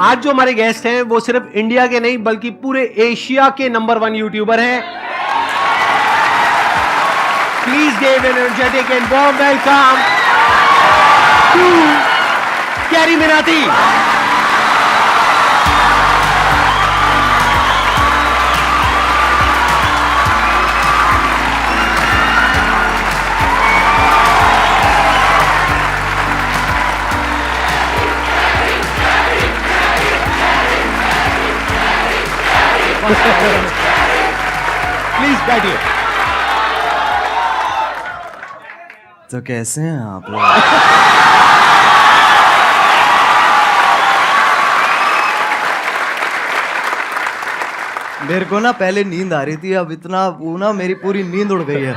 आज जो हमारे गेस्ट हैं वो सिर्फ इंडिया के नहीं बल्कि पूरे एशिया के नंबर 1 यूट्यूबर हैं। Please give an energetic and warm welcome to Carry Minati. Please बैठिए। तो कैसे हैं आप लोग? मेरे को ना पहले नींद आ रही थी, अब इतना वो ना मेरी पूरी नींद उड़ गई है।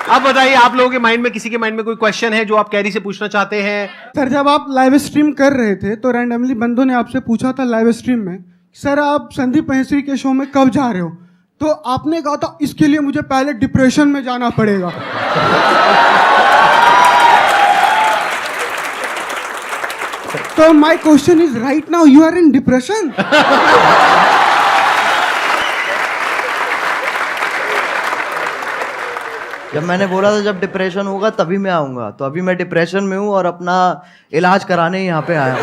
अब बताइए, आप लोगों के माइंड में, किसी के माइंड में कोई क्वेश्चन है जो आप कैरी से पूछना चाहते हैं? सर, जब आप लाइव स्ट्रीम कर रहे थे तो रैंडमली बंदों ने आपसे पूछा था लाइव स्ट्रीम में, सर आप संदीप महेश्वरी के शो में कब जा रहे हो? तो आपने कहा था इसके लिए मुझे पहले डिप्रेशन में जाना पड़ेगा। तो my question is, right now you are in depression? जब मैंने बोला था जब डिप्रेशन होगा तभी मैं आऊंगा, तो अभी मैं डिप्रेशन में हूँ और अपना इलाज कराने यहाँ पे आया हूँ।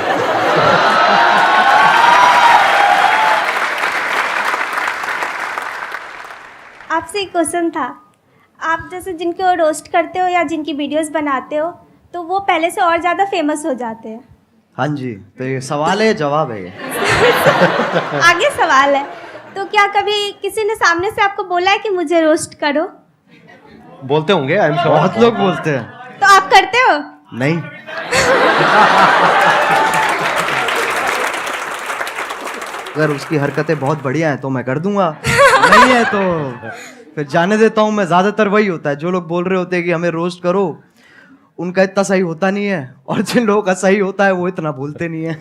आपसे एक क्वेश्चन था, आप जैसे जिनको रोस्ट करते हो या जिनकी वीडियोस बनाते हो तो वो पहले से और ज़्यादा फेमस हो जाते हैं। हाँ जी, तो ये सवाल है, जवाब है ये। आगे सवाल है, तो क्या कभी किसी ने सामने से आपको बोला है कि मुझे रोस्ट करो? बोलते होंगे, आई एम श्योर। बहुत लोग बोलते हैं। तो आप करते हो? नहीं। अगर उसकी हरकतें बहुत बढ़िया हैं तो मैं कर दूंगा, नहीं है तो फिर जाने देता हूँ मैं। ज्यादातर वही होता है, जो लोग बोल रहे होते हैं कि हमें रोस्ट करो, उनका इतना सही होता नहीं है, और जिन लोगों का सही होता है वो इतना भूलते नहीं है।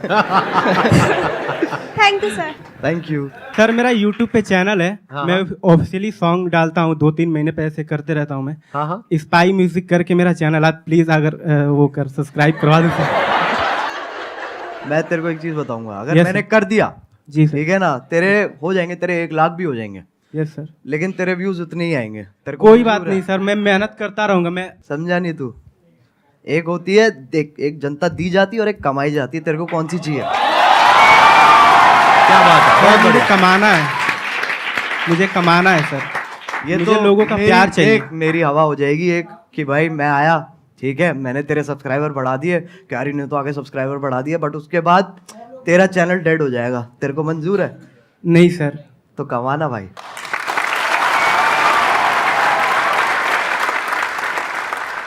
Thank you sir. Thank you sir. मेरा YouTube पे चैनल है, हाँ, मैं ऑफिशियली सॉन्ग डालता हूँ, 2-3 महीने पे ऐसे करते रहता हूँ मैं। हाँ हाँ, स्पाई म्यूजिक करके मेरा चैनल, आप प्लीज अगर वो कर सब्सक्राइब करवा दो सर। मैं तेरे को एक चीज बताऊंगा, अगर Yes, मैंने sir. कर दिया जी सर। ठीक है ना, तेरे हो जाएंगे, तेरे 1 लाख भी हो जाएंगे, यस सर। लेकिन तेरे व्यूज उतने ही आएंगे। तेरे को कोई मंजूर बात है? नहीं सर, मैं मेहनत करता रहूंगा। मैं समझा नहीं तू? एक होती है देख, एक जनता दी जाती है और एक कमाई जाती है, तेरे को कौन सी चाहिए? क्या बात है, बहुत मुझे बढ़िया। कमाना है, मुझे कमाना है सर। ये मुझे तो लोगों का प्यार चाहिए। एक मेरी हवा हो जाएगी एक कि भाई मैं आया, ठीक है, मैंने तेरे सब्सक्राइबर बढ़ा दिए, क्यारी ने तो आगे सब्सक्राइबर बढ़ा दिए, बट उसके बाद तेरा चैनल डेड हो जाएगा। तेरे को मंजूर है? नहीं सर। तो कमाना भाई।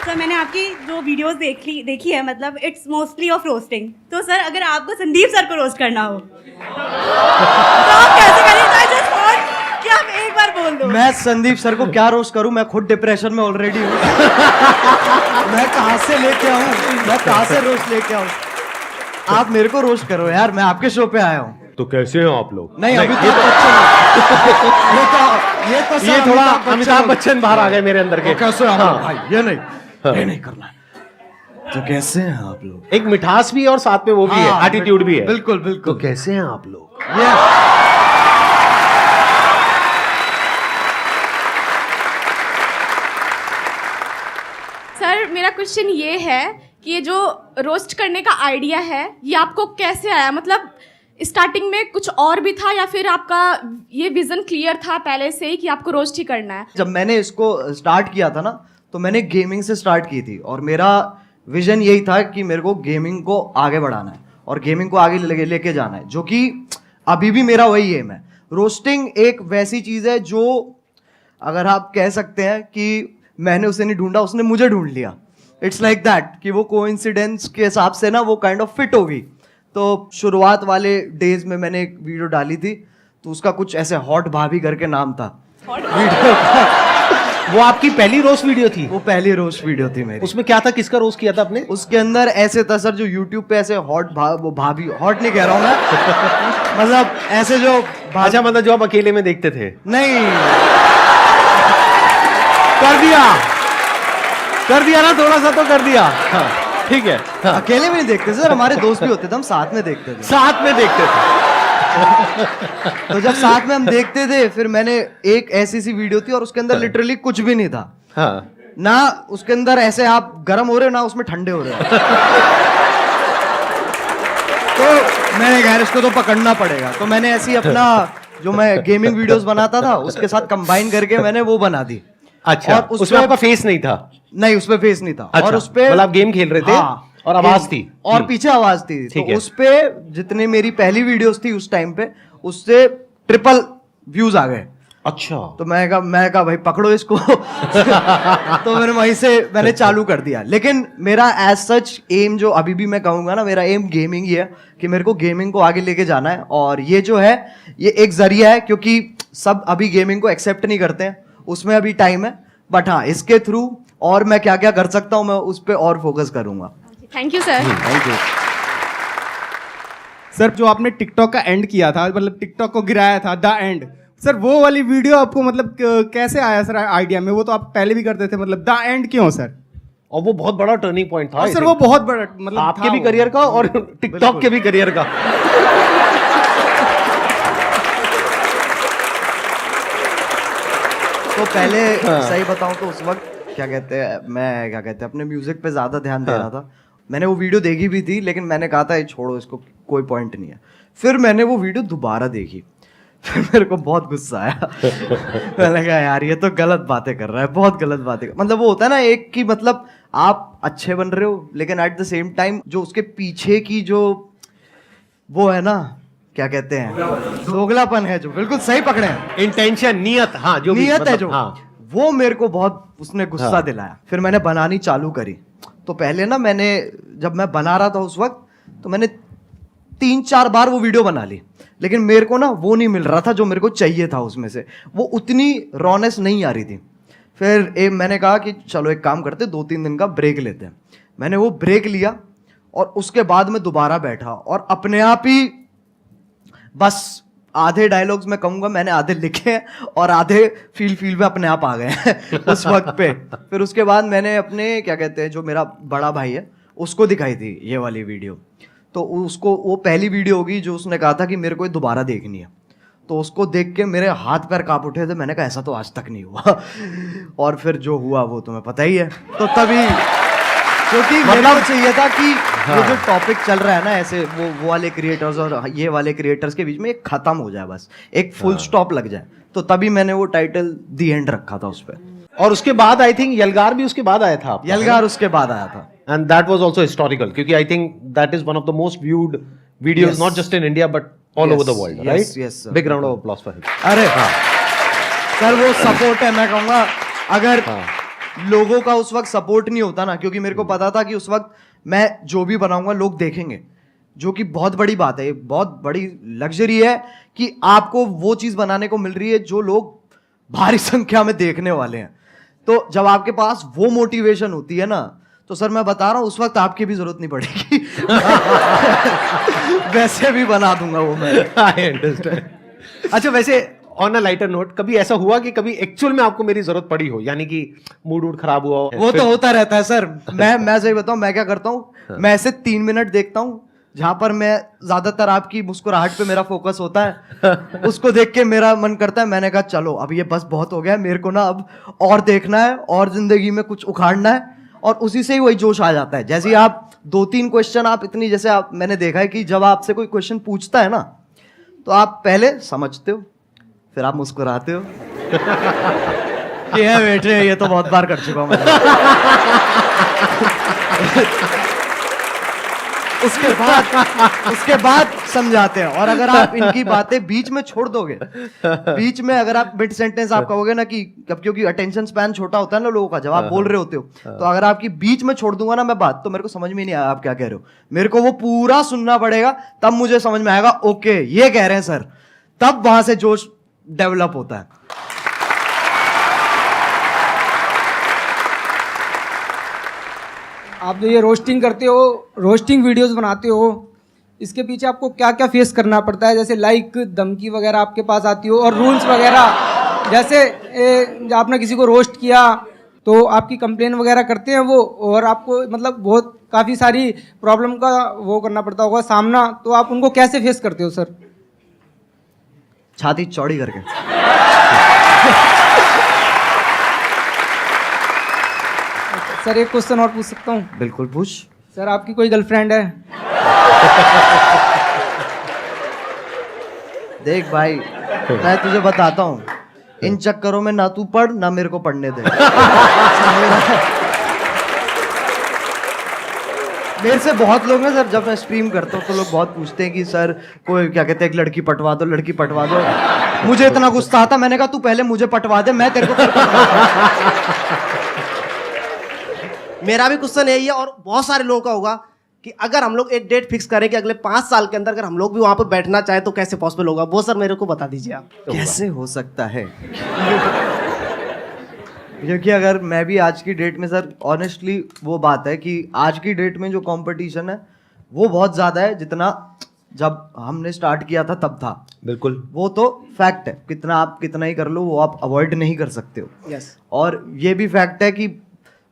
सर, मैंने आपकी जो वीडियोस देखी है, मतलब इट्स मोस्टली ऑफ रोस्टिंग। तो सर, अगर आपको संदीप सर को रोस्ट करना हो तो आप कैसे करेंगे? जस्ट वॉन्ट कि आप एक बार बोल दो। मैं संदीप सर को क्या रोस्ट करूं? मैं खुद डिप्रेशन में ऑलरेडी हूं। मैं कहां से लेके आऊं? मैं कहां से रोस्ट लेके आऊं? आप मेरे को रोस्ट करो यार, मैं आपके शो पे आया हूं। तो कैसे हो आप लोग? नहीं, अभी तो ये ये थोड़ा अमिताभ बच्चन बाहर आ गए मेरे अंदर के। कैसे हैं आप हाँ। लोग? भाई ये नहीं, ये नहीं करना है। तो कैसे हैं आप लोग? एक मिठास भी है और साथ में वो भी है, हाँ, एटीट्यूड भी है। बिल्कुल तो बिल्कुल। कैसे हैं आप लोग? ये सर, मेरा क्वेश्चन ये है कि ये जो रोस्ट करने का आइडिया है ये आपको कैसे आया? मतलब स्टार्टिंग में कुछ और भी था या फिर आपका ये विजन क्लियर था पहले से ही कि आपको रोस्ट ही करना है? जब मैंने इसको स्टार्ट किया था ना, तो मैंने गेमिंग से स्टार्ट की थी, और मेरा विजन यही था कि मेरे को गेमिंग को आगे बढ़ाना है और गेमिंग को आगे लेके जाना है, जो कि अभी भी मेरा वही एम है। रोस्टिंग एक वैसी चीज़ है जो, अगर आप कह सकते हैं कि मैंने उसे नहीं ढूंढा, उसने मुझे ढूंढ लिया। इट्स लाइक दैट कि वो कोइंसिडेंस के हिसाब से ना वो काइंड ऑफ फिट होगी। तो शुरुआत वाले डेज में मैंने एक वीडियो डाली थी, तो उसका कुछ ऐसे हॉट भाभी करके नाम था वीडियो का। वो आपकी पहली रोस्ट वीडियो थी? वो पहली रोस्ट वीडियो थी मेरी। उसमें क्या था, किसका रोस्ट किया था आपने? उसके अंदर ऐसे था सर, जो यूट्यूब पे ऐसे वो भाभी, हॉट नहीं कह रहा हूँ मैं, मतलब ऐसे जो अच्छा, मतलब जो आप अकेले में देखते थे? नहीं, कर दिया ना, थोड़ा सा तो कर दिया। हाँ। ठीक है, अकेले में नहीं देखते सर, हमारे दोस्त भी होते थे, हम साथ में देखते थे। साथ में देखते थे। तो जब साथ में हम देखते थे, फिर मैंने एक ऐसी सी वीडियो थी और उसके अंदर लिटरली कुछ भी नहीं था। हाँ, ना उसके अंदर ऐसे आप गर्म हो रहे हो, ना उसमें ठंडे हो रहे हो। तो मैंने कहा इसको तो पकड़ना पड़ेगा, तो मैंने ऐसी अपना जो मैं गेमिंग वीडियोस बनाता था उसके साथ कंबाइन करके मैंने वो बना दी। अच्छा, और उसमें आपका फेस नहीं था? नहीं, उसपे फेस नहीं था। अच्छा, और उसपे मतलब आप गेम खेल रहे थे। हाँ, और आवाज थी और पीछे आवाज थी। ठीक तो है। उस पे जितने मेरी पहली वीडियोस थी उस टाइम पे, उससे ट्रिपल व्यूज आ गए। अच्छा, तो मैं कहा भाई पकड़ो इसको। तो मैंने वहीं से मैंने चालू कर दिया। लेकिन मेरा एज सच एम जो अभी भी मैं कहूंगा ना, मेरा एम गेमिंग ही है कि मेरे को गेमिंग को आगे लेके जाना है। और ये जो है ये एक जरिया है, क्योंकि सब अभी गेमिंग को एक्सेप्ट नहीं करते हैं, उसमें अभी टाइम है। बट हाँ, इसके थ्रू और मैं क्या क्या कर सकता हूँ मैं उस पर और फोकस करूंगा। Thank you sir. Thank you. Sir जो आपने टिकटॉक का एंड किया था, मतलब टिकटॉक को गिराया था, द एंड, सर वो वाली वीडियो आपको मतलब कैसे आया सर आइडिया में? वो तो आप पहले भी करते थे, मतलब द एंड क्यों सर? और वो बहुत बड़ा टर्निंग पॉइंट था। और सर वो बहुत बड़ा मतलब आपके था भी वो। करियर का और टिकटॉक के भी करियर का। तो पहले सही बताऊं तो उस वक्त क्या कहते हैं अपने म्यूजिक पे ज्यादा ध्यान दे रहा था। मैंने वो वीडियो देखी भी थी, लेकिन मैंने कहा था ये छोड़ो, इसको कोई पॉइंट नहीं है। फिर मैंने वो वीडियो दोबारा देखी, फिर मेरे को बहुत गुस्सा आया। मैंने कहा यार ये तो गलत बातें कर रहा है, बहुत गलत बातें मतलब वो होता है ना एक कि मतलब आप अच्छे बन रहे हो, लेकिन एट द सेम टाइम जो उसके पीछे की जो वो है ना, क्या कहते हैं, दोगलापन है, जो बिल्कुल सही पकड़े हैं, इंटेंशन, नियत, हाँ, जो भी नियत है मतलब, जो, हाँ। वो मेरे को बहुत उसने गुस्सा हाँ। दिलाया। फिर मैंने बनानी चालू करी। तो पहले ना मैंने जब मैं बना रहा था उस वक्त, तो मैंने 3-4 बार वो वीडियो बना ली, लेकिन मेरे को ना वो नहीं मिल रहा था जो मेरे को चाहिए था उसमें से, वो उतनी रॉनेस नहीं आ रही थी। फिर मैंने कहा कि चलो एक काम करते, 2-3 दिन का ब्रेक लेते हैं। मैंने वो ब्रेक लिया और उसके बाद मैं दोबारा बैठा और अपने आप ही बस आधे डायलॉग्स मैं कहूंगा मैंने आधे लिखे हैं और आधे फील में अपने आप आ गए हैं उस वक्त पे। फिर उसके बाद मैंने अपने क्या कहते हैं जो मेरा बड़ा भाई है उसको दिखाई थी ये वाली वीडियो। तो उसको वो पहली वीडियो होगी जो उसने कहा था कि मेरे को ये दोबारा देखनी है। तो उसको देख के मेरे हाथ पैर कांप उठे थे। मैंने कहा ऐसा तो आज तक नहीं हुआ। और फिर जो हुआ वो तुम्हें पता ही है। तो तभी क्योंकि मतलब चाहिए था कि ये जो टॉपिक चल रहा है ना ऐसे वो वाले क्रिएटर्स और ये वाले क्रिएटर्स के बीच में एक खत्म हो जाए, बस एक फुल स्टॉप लग जाए। तो तभी मैंने वो टाइटल दी एंड रखा था उस पर। और उसके बाद आई थिंक यलगार भी उसके बाद आया था आपका, यलगार उसके बाद आया था। And that was also historical, क्योंकि I think that is one of the most viewed videos not just in India but all over the world, right? yes, sir. Big round of applause for him. अरे sir वो support है, मैं कहूँगा अगर लोगों का उस वक्त सपोर्ट नहीं होता ना, क्योंकि मेरे को पता था कि उस वक्त मैं जो भी बनाऊंगा लोग देखेंगे, जो कि बहुत बड़ी बात है, ये बहुत बड़ी लग्जरी है कि आपको वो चीज़ बनाने को मिल रही है जो लोग भारी संख्या में देखने वाले हैं। तो जब आपके पास वो मोटिवेशन होती है ना, तो सर मैं बता रहा हूँ उस वक्त आपकी भी जरूरत नहीं पड़ेगी। वैसे भी बना दूंगा वो मैं। I understand. अच्छा, वैसे ऑन अ लाइटर नोट, कभी ऐसा हुआ कि कभी एक्चुअल में आपको मेरी जरूरत पड़ी हो, यानी कि मूड वूड खराब हुआ हो? वो तो होता रहता है सर। मैं सही बताऊं, मैं क्या करता हूँ, मैं ऐसे 3 मिनट देखता हूँ जहां पर मैं ज्यादातर आपकी मुस्कुराहट पे मेरा फोकस होता है। उसको देख के मेरा मन करता है, मैंने कहा चलो अब ये बस बहुत हो गया, मेरे को ना अब और देखना है और जिंदगी में कुछ उखाड़ना है। और उसी से ही वही जोश आ जाता है। जैसे आप 2-3 क्वेश्चन आप इतनी, जैसे आप मैंने देखा है कि जब आपसे कोई क्वेश्चन पूछता है ना, तो आप पहले समझते हो, फिर आप मुस्कुराते हो कि है बेटे ये तो बहुत बार कर चुका हूं मैं। उसके बाद समझाते हैं। और अगर आप इनकी बातें बीच में छोड़ दोगे, बीच में अगर आप मिड सेंटेंस आप कहोगे ना कि क्योंकि अटेंशन स्पैन छोटा होता है ना लोगों का, जब आप बोल रहे होते हो, तो अगर आपकी बीच में छोड़ दूंगा ना मैं बात, तो मेरे को समझ में नहीं आया आप क्या कह रहे हो। मेरे को वो पूरा सुनना पड़ेगा, तब मुझे समझ में आएगा ओके ये कह रहे हैं सर, तब वहां से जोश डेवलप होता है। आप जो ये रोस्टिंग करते हो, रोस्टिंग वीडियोस बनाते हो, इसके पीछे आपको क्या क्या फेस करना पड़ता है? जैसे लाइक धमकी वगैरह आपके पास आती हो और रूल्स वगैरह, जैसे आपने किसी को रोस्ट किया तो आपकी कंप्लेन वगैरह करते हैं वो, और आपको मतलब बहुत काफ़ी सारी प्रॉब्लम का वो करना पड़ता होगा सामना, तो आप उनको कैसे फेस करते हो सर? छाती चौड़ी करके। सर एक क्वेश्चन और पूछ सकता हूँ? बिल्कुल पूछ। सर आपकी कोई गर्लफ्रेंड है? देख भाई, मैं तुझे बताता हूँ, इन चक्करों में ना तू पढ़ ना मेरे को पढ़ने दे। मेरे से बहुत लोग हैं सर, जब मैं स्ट्रीम करता हूँ तो लोग बहुत पूछते हैं कि सर कोई क्या कहते हैं, एक लड़की पटवा दो, लड़की पटवा दो। मुझे इतना गुस्सा आता, मैंने कहा तू पहले मुझे पटवा दे, मैं तेरे को फिर पटवाऊंगा। मेरा भी क्वेश्चन यही है, और बहुत सारे लोगों का होगा कि अगर हम लोग एक डेट फिक्स करें कि अगले 5 साल के अंदर अगर हम लोग भी वहां पर बैठना चाहे तो कैसे पॉसिबल होगा, वो सर मेरे को बता दीजिए आप। कैसे हो सकता है? क्योंकि अगर मैं भी आज की डेट में सर, ऑनेस्टली वो बात है कि आज की डेट में जो कंपटीशन है वो बहुत ज़्यादा है, जितना जब हमने स्टार्ट किया था तब था। बिल्कुल, वो तो फैक्ट है, कितना आप कितना ही कर लो वो आप अवॉइड नहीं कर सकते हो। यस। और ये भी फैक्ट है कि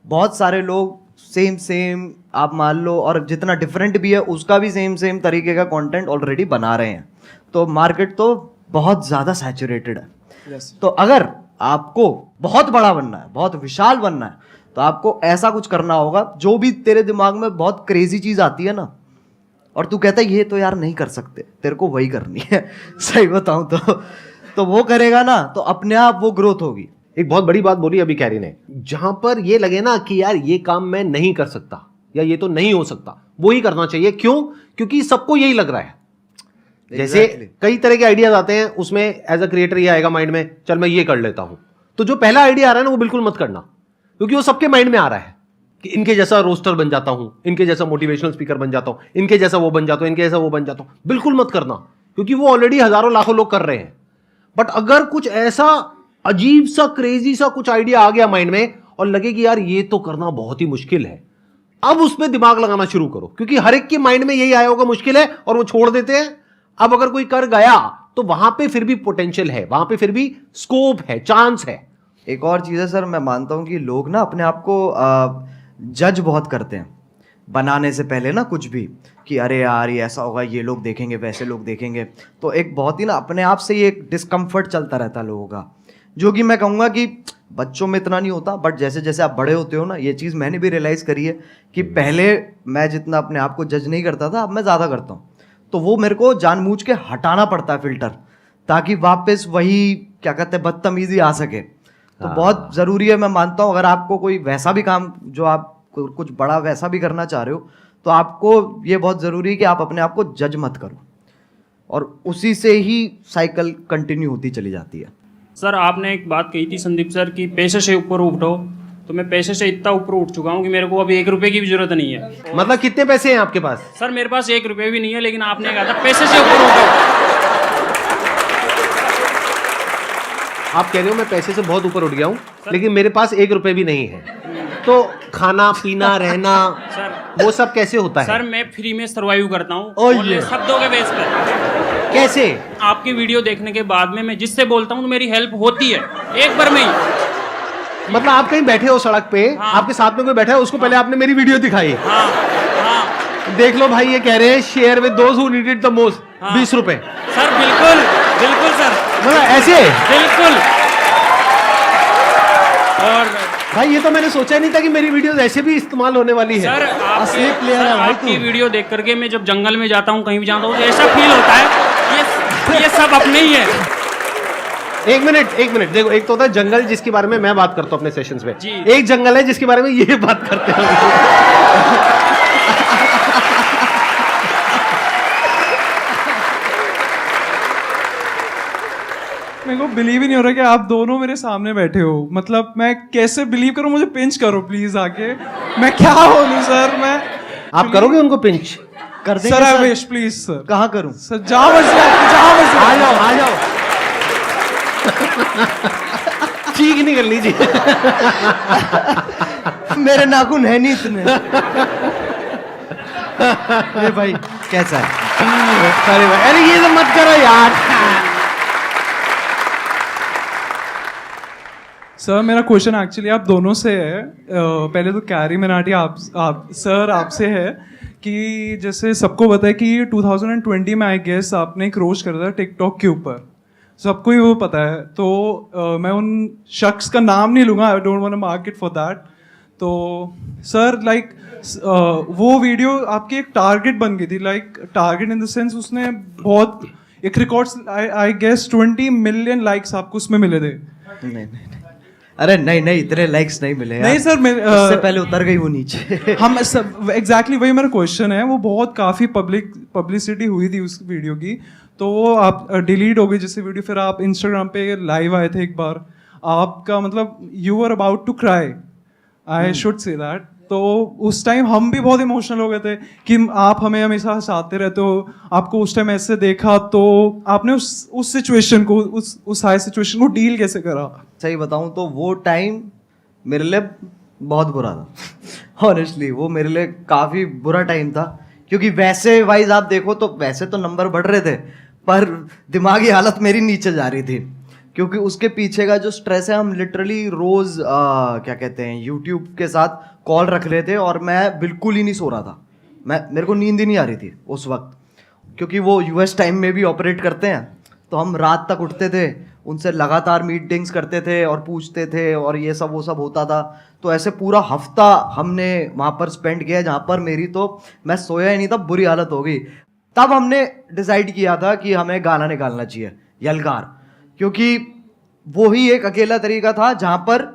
बहुत सारे लोग सेम आप मान लो, और जितना डिफरेंट भी है उसका भी सेम तरीके का कंटेंट ऑलरेडी बना रहे हैं, तो मार्केट तो बहुत ज़्यादा सैचुरेटेड है। यस। तो अगर आपको बहुत बड़ा बनना है, बहुत विशाल बनना है, तो आपको ऐसा कुछ करना होगा, जो भी तेरे दिमाग में बहुत क्रेजी चीज़ आती है ना, और तू कहता है ये तो यार नहीं कर सकते, तेरे को वही करनी है। सही बताऊं तो वो करेगा ना तो अपने आप वो ग्रोथ होगी। एक बहुत बड़ी बात बोली अभी कैरी ने, जहां पर ये लगे ना कि यार ये काम मैं नहीं कर सकता या ये तो नहीं हो सकता, वो ही करना चाहिए। क्यों? क्योंकि सबको यही लग रहा है। जैसे कई तरह के आइडियाज आते हैं, उसमें एज अ क्रिएटर ये आएगा माइंड में, चल मैं ये कर लेता हूं, तो जो पहला आइडिया आ रहा है ना वो बिल्कुल मत करना, क्योंकि वो सबके माइंड में आ रहा है कि इनके जैसा रोस्टर बन जाता हूं, इनके जैसा मोटिवेशनल स्पीकर बन जाता हूं, इनके जैसा वो बन जाता हूं, इनके जैसा वो बन जाता हूं। बिल्कुल मत करना, क्योंकि वो ऑलरेडी हजारों लाखों लोग कर रहे हैं। बट अगर कुछ ऐसा अजीब सा क्रेजी सा कुछ आइडिया आ गया माइंड में और लगे कि यार ये तो करना बहुत ही मुश्किल है, अब उसमें दिमाग लगाना शुरू करो, क्योंकि हर एक के माइंड में यही आया होगा मुश्किल है और वो छोड़ देते हैं। अब अगर कोई कर गया तो वहां पे फिर भी पोटेंशियल है, वहां पे फिर भी स्कोप है, चांस है। एक और चीज़ है सर, मैं मानता हूँ कि लोग ना अपने आप को जज बहुत करते हैं बनाने से पहले ना, कुछ भी कि अरे यार ये ऐसा होगा, ये लोग देखेंगे, वैसे लोग देखेंगे, तो एक बहुत ही ना अपने आप से ही एक डिस्कम्फर्ट चलता रहता है लोगों का, जो कि मैं कहूँगा कि बच्चों में इतना नहीं होता, बट जैसे जैसे आप बड़े होते हो ना, ये चीज़ मैंने भी रियलाइज़ करी है कि पहले मैं जितना अपने आप को जज नहीं करता था, अब मैं ज़्यादा करता हूँ। तो वो मेरे को जानबूझ के हटाना पड़ता है फिल्टर, ताकि वापस वही क्या कहते हैं बदतमीजी आ सके। तो बहुत ज़रूरी है, मैं मानता हूँ, अगर आपको कोई वैसा भी काम जो आप कुछ बड़ा वैसा भी करना चाह रहे हो, तो आपको ये बहुत ज़रूरी है कि आप अपने आप को जज मत करो, और उसी से ही साइकिल कंटिन्यू होती चली जाती है। सर आपने एक बात कही थी संदीप सर कि पैसे से ऊपर उठो, तो मैं पैसे से इतना ऊपर उठ चुका हूँ कि मेरे को अभी 1 रुपए की भी जरूरत नहीं है। मतलब कितने पैसे हैं आपके पास? सर मेरे पास 1 रुपए भी नहीं है, लेकिन आपने कहा था पैसे से ऊपर उठो। आप कह रहे हो मैं पैसे से बहुत ऊपर उठ गया हूँ, लेकिन मेरे पास 1 रुपए भी नहीं है, तो खाना पीना रहना सर वो सब कैसे होता है? सर मैं फ्री में सर्वाइव करता हूँ, ओह ओनली ये। शब्दों के बेस पर। कैसे? आपकी वीडियो देखने के बाद में मैं जिससे बोलता हूँ तो मेरी हेल्प होती है एक बार में ही। मतलब आप कहीं बैठे हो सड़क पे, हाँ। आपके साथ में कोई बैठा है, उसको पहले आपने मेरी वीडियो दिखाई, हाँ हाँ देख लो भाई ये कह रहे हैं share with those who need it the most, हाँ। 20 रुपए। सर बिल्कुल बिल्कुल सर, मतलब ऐसे? बिल्कुल। और भाई ये तो मैंने सोचा नहीं था कि मेरी वीडियोस ऐसे भी इस्तेमाल होने वाली है। सर असली प्लेयर है भाई आपकी तू। वीडियो देख करके मैं जब जंगल में जाता हूँ, कहीं भी जाता हूँ, तो ऐसा फील होता है ये सब अपने ही है। एक मिनट देखो, एक तो होता है जंगल जिसके बारे में मैं बात करता हूँ अपने सेशंस में, जी। एक जंगल है जिसके बारे में ये बात करते हैं। मेरे को बिलीव ही नहीं हो रहा कि आप दोनों मेरे सामने बैठे हो। मतलब मैं कैसे बिलीव करूं? मुझे पिंच करो प्लीज आके। मैं क्या बोलूं सर? मैं आप करोगे उनको पिंच? कर देंगे sir I sir. Wish please sir. कहाँ करूं? सर जहाँ मर्जी आपकी, जहाँ मर्जी आ जाओ आ जाओ। ठीक नहीं कर लीजिए। मेरे नाखून है नहीं इतने। अरे भाई कैसा है? अरे भाई, अरे ये तो मत करो यार। सर मेरा क्वेश्चन एक्चुअली आप दोनों से है। पहले तो कैरी मिनाटी आप सर आपसे है कि जैसे सबको पता है कि 2020 में आई गेस आपने एक रोस्ट करा था टिकटॉक के ऊपर, सबको ही वो पता है। तो मैं उन शख्स का नाम नहीं लूँगा, I don't want to mark it for that. तो सर लाइक वो वीडियो आपकी एक टारगेट बन गई थी, like target in the sense उसने बहुत एक records I guess 20 million likes आपको उसमें मिले थे। नहीं अरे नहीं इतने लाइक्स नहीं मिले नहीं सर, उससे पहले उतर गई वो नीचे। हम सब एग्जैक्टली वही मेरा क्वेश्चन है। वो बहुत काफ़ी पब्लिसिटी हुई थी उस वीडियो की, तो वो आप डिलीट हो गई जैसे वीडियो। फिर आप इंस्टाग्राम पे लाइव आए थे एक बार, आपका मतलब you are about to cry, I should say that. तो उस टाइम हम भी बहुत इमोशनल हो गए थे कि आप हमें हमेशा हंसाते रहते हो, आपको उस टाइम ऐसे देखा, तो आपने उस सिचुएशन को उस हाई सिचुएशन को डील कैसे करा? सही बताऊं तो वो टाइम मेरे लिए बहुत बुरा था ऑनेस्टली। वो मेरे लिए काफ़ी बुरा टाइम था, क्योंकि वैसे वाइज आप देखो तो वैसे तो नंबर बढ़ रहे थे, पर दिमागी हालत मेरी नीचे जा रही थी, क्योंकि उसके पीछे का जो स्ट्रेस है, हम लिटरली रोज़ क्या कहते हैं यूट्यूब के साथ कॉल रख रहे थे और मैं बिल्कुल ही नहीं सो रहा था। मेरे को नींद ही नहीं आ रही थी उस वक्त, क्योंकि वो यूएस टाइम में भी ऑपरेट करते हैं, तो हम रात तक उठते थे, उनसे लगातार मीटिंग्स करते थे और पूछते थे और ये सब वो सब होता था। तो ऐसे पूरा हफ्ता हमने वहाँ पर स्पेंड किया, जहाँ पर मेरी तो मैं सोया ही नहीं था, बुरी हालत हो गई। तब हमने डिसाइड किया था कि हमें गाना निकालना चाहिए, यलगार, क्योंकि वो ही एक अकेला तरीका था जहाँ पर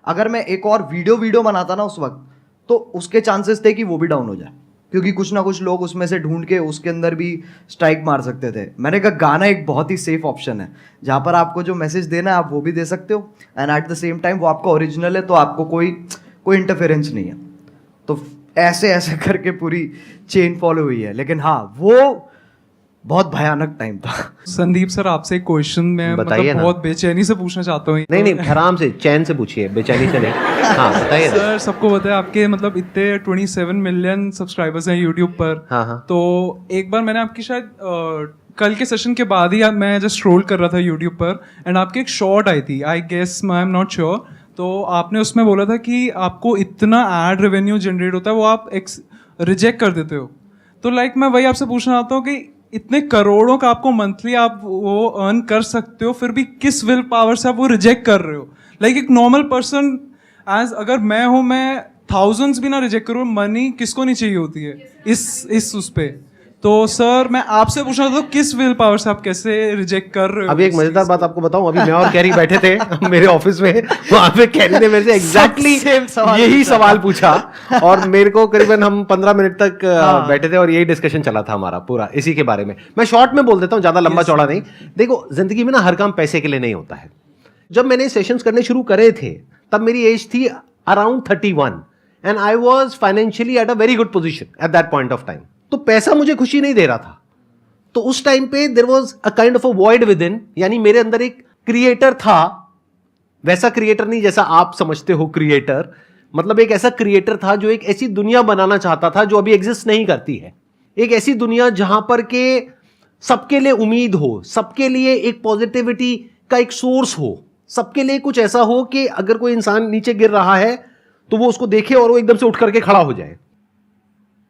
अगर मैं एक और वीडियो बनाता ना उस वक्त, तो उसके चांसेस थे कि वो भी डाउन हो जाए, क्योंकि कुछ ना कुछ लोग उसमें से ढूंढ के उसके अंदर भी स्ट्राइक मार सकते थे। मैंने कहा गाना एक बहुत ही सेफ ऑप्शन है, जहाँ पर आपको जो मैसेज देना है आप वो भी दे सकते हो, and at the same time वो आपका ओरिजिनल है, तो आपको कोई इंटरफेरेंस नहीं है। तो ऐसे करके पूरी चेन फॉलो हुई है। लेकिन हाँ, वो बहुत भयानक टाइम था। संदीप सर आपसे एक क्वेश्चन मैं बताइए ना। बहुत बेचैनी से पूछना चाहता हूँ। नहीं आराम से चैन से पूछिए, बेचैनी से नहीं। हाँ बताइए ना। सर सबको पता है आपके मतलब इतने 27 मिलियन सब्सक्राइबर्स हैं यूट्यूब पर। हाँ। तो एक बार मैंने आपकी शायद कल के सेशन के बाद ही मैं जस्ट स्क्रॉल कर रहा था यूट्यूब पर, एंड आपकी एक शॉर्ट आई थी, I guess I am not sure, तो आपने उसमें बोला था कि आपको इतना एड रेवेन्यू जनरेट होता है वो आप रिजेक्ट कर देते हो। तो लाइक मैं वही आपसे पूछना चाहता हूँ कि इतने करोड़ों का आपको मंथली आप वो अर्न कर सकते हो, फिर भी किस विल पावर से आप वो रिजेक्ट कर रहे हो? लाइक एक नॉर्मल पर्सन एज अगर मैं हूँ, मैं थाउजेंड्स भी ना रिजेक्ट करूँ, मनी किसको नहीं चाहिए होती है इस उस पे। तो सर मैं आपसे पूछना था, किस विल पावर से आप कैसे रिजेक्ट कर रहे हो? अभी एक मजेदार बात आपको बताऊं, अभी मैं और कैरी बैठे थे मेरे ऑफिस में, वहां पे कैरी ने मेरे से एग्जैक्टली यही सवाल पूछा, और मेरे को करीबन हम 15 मिनट तक बैठे थे और यही डिस्कशन चला था हमारा पूरा इसी के बारे में। मैं शॉर्ट में बोल देता हूँ, ज्यादा लंबा चौड़ा नहीं। देखो जिंदगी में ना हर काम पैसे के लिए नहीं होता है। जब मैंने सेशंस करने शुरू करे थे तब मेरी एज थी around 31 and I was financially at a very good position at that point of time. तो पैसा मुझे खुशी नहीं दे रहा था। तो उस टाइम पे there was a kind of a void within, यानी मेरे अंदर एक क्रिएटर था, वैसा क्रिएटर नहीं जैसा आप समझते हो क्रिएटर, मतलब एक ऐसा क्रिएटर था जो एक ऐसी दुनिया बनाना चाहता था जो अभी एग्जिस्ट नहीं करती है। एक ऐसी दुनिया जहां पर के सबके लिए उम्मीद हो, सबके लिए एक पॉजिटिविटी का एक सोर्स हो, सबके लिए कुछ ऐसा हो कि अगर कोई इंसान नीचे गिर रहा है तो वो उसको देखे और वो एकदम से उठ करके खड़ा हो जाए।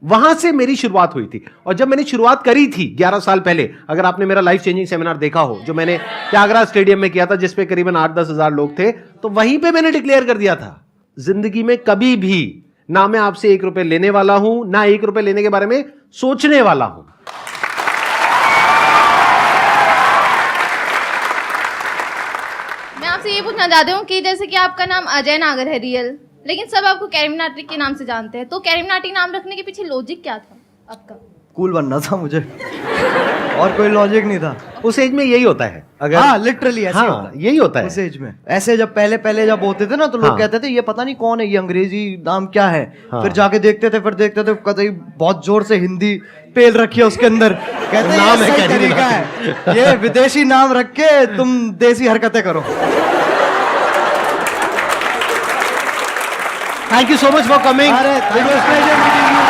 वहां से मेरी शुरुआत हुई थी। और जब मैंने शुरुआत करी थी 11 साल पहले, अगर आपने मेरा लाइफ चेंजिंग सेमिनार देखा हो जो मैंने त्यागराज स्टेडियम में किया था, जिसपे करीबन 8-10 हजार लोग थे, तो वहीं पे मैंने डिक्लेयर कर दिया था, जिंदगी में कभी भी ना मैं आपसे 1 रुपए लेने वाला हूं, ना 1 रुपए लेने के बारे में सोचने वाला हूं। मैं आपसे ये पूछना चाहती हूँ कि जैसे कि आपका नाम अजय नागर है रियल, लेकिन सब आपको कैरी मिनाटी के नाम से जानते हैं, तो कैरी मिनाटी नाम रखने के पीछे लॉजिक क्या था आपका? कूल बनना था मुझे, और कोई लॉजिक नहीं था। उस एज में यही होता है, अगर हाँ लिटरली ऐसे हाँ, होता है यही होता है उस एज में। ऐसे जब पहले जब होते थे ना, तो लोग कहते थे ये पता नहीं कौन है, ये अंग्रेजी नाम क्या है। फिर जाके देखते थे, कतई बहुत जोर से हिंदी पेल रखी है उसके अंदर, कहते नाम है क्या तरीका है, ये विदेशी नाम रख के तुम देसी हरकतें करो। Thank you so much for coming. It was pleasure meeting you.